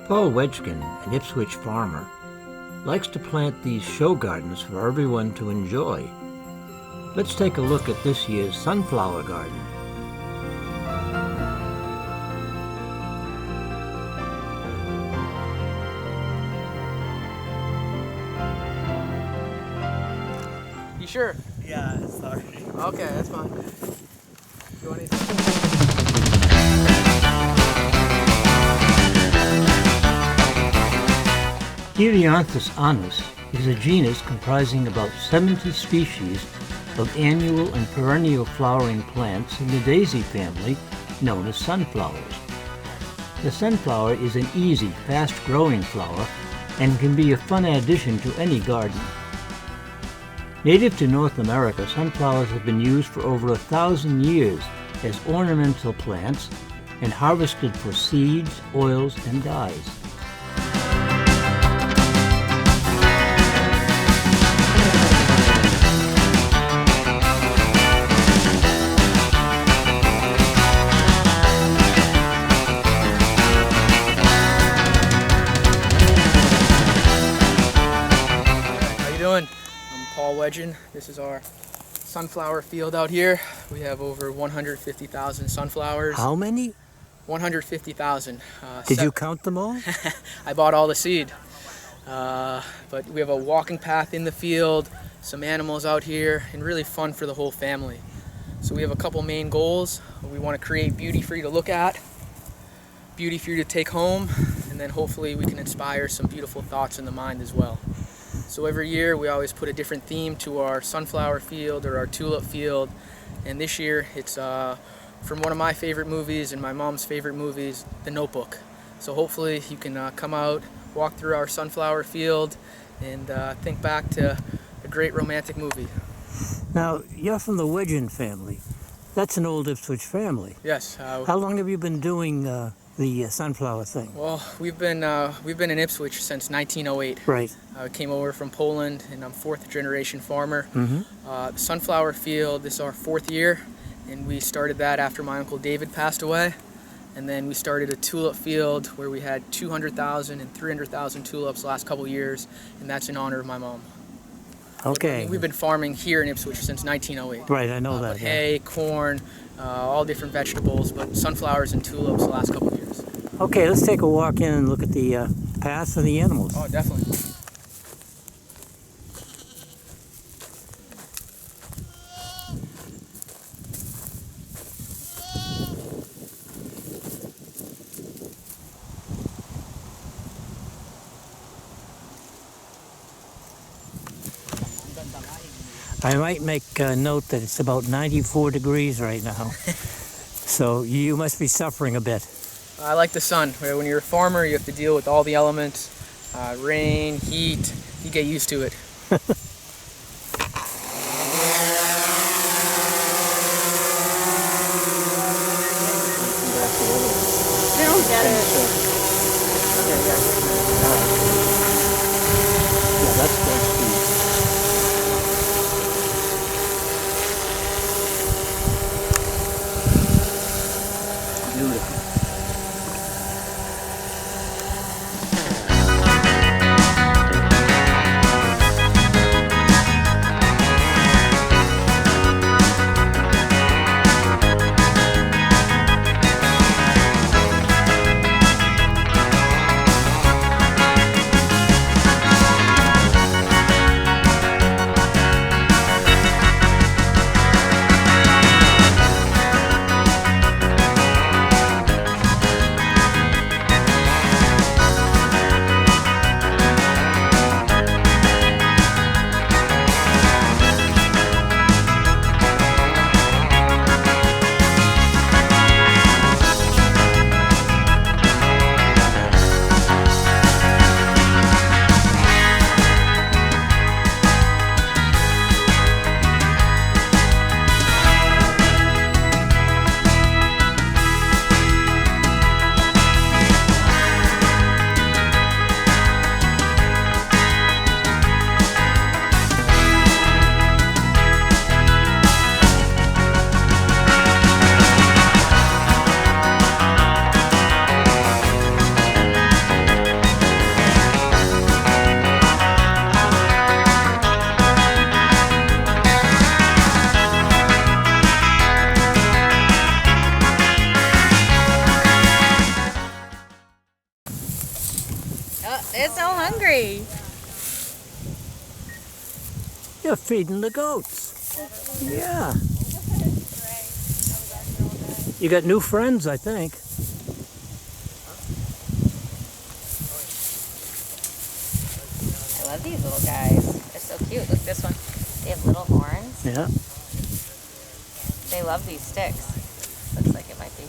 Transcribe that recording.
Paul Wegzyn, an Ipswich farmer, likes to plant these show gardens for everyone to enjoy. Let's take a look at this year's sunflower garden. You sure? Yeah, sorry. Okay, that's fine. You want anything? Eveyone anus is a genus comprising about 70 species of annual and perennial flowering plants in the daisy family known as sunflowers. The sunflower is an easy, fast-growing flower and can be a fun addition to any garden. Native to North America, sunflowers have been used for over 1,000 years as ornamental plants and harvested for seeds, oils, and dyes. I'm Paul Wegzyn. This is our sunflower field out here. We have over 150,000 sunflowers. How many? 150,000. Did you count them all? I bought all the seed. But we have a walking path in the field, some animals out here, and really fun for the whole family. So we have a couple main goals. We want to create beauty for you to look at, beauty for you to take home, and then hopefully we can inspire some beautiful thoughts in the mind as well. So every year we always put a different theme to our sunflower field or our tulip field, and this year it's from one of my favorite movies and my mom's favorite movies, The Notebook. So hopefully you can come out, walk through our sunflower field, and think back to a great romantic movie. Now, you're from the Wegzyn family. That's an old Ipswich family. Yes. How long have you been doing the sunflower thing? Well, we've been in Ipswich since 1908. Right. I came over from Poland, and I'm fourth generation farmer. Mm-hmm. The sunflower field, this is our fourth year, and we started that after my Uncle David passed away. And then we started a tulip field where we had 200,000 and 300,000 tulips the last couple years, and that's in honor of my mom. Okay. We've been farming here in Ipswich since 1908. Right, I know that. Hay, corn, all different vegetables, but sunflowers and tulips the last couple of years. Okay, let's take a walk in and look at the path and the animals. Oh, definitely. I might make a note that it's about 94 degrees right now. So you must be suffering a bit. I like the sun. When you're a farmer, you have to deal with all the elements, rain, heat. You get used to it. I don't get it. Yeah, that's good. Beautiful. Oh, it's so hungry. You're feeding the goats. Yeah. You got new friends, I think. I love these little guys. They're so cute. Look, this one. They have little horns. Yeah. They love these sticks. Looks like it might be.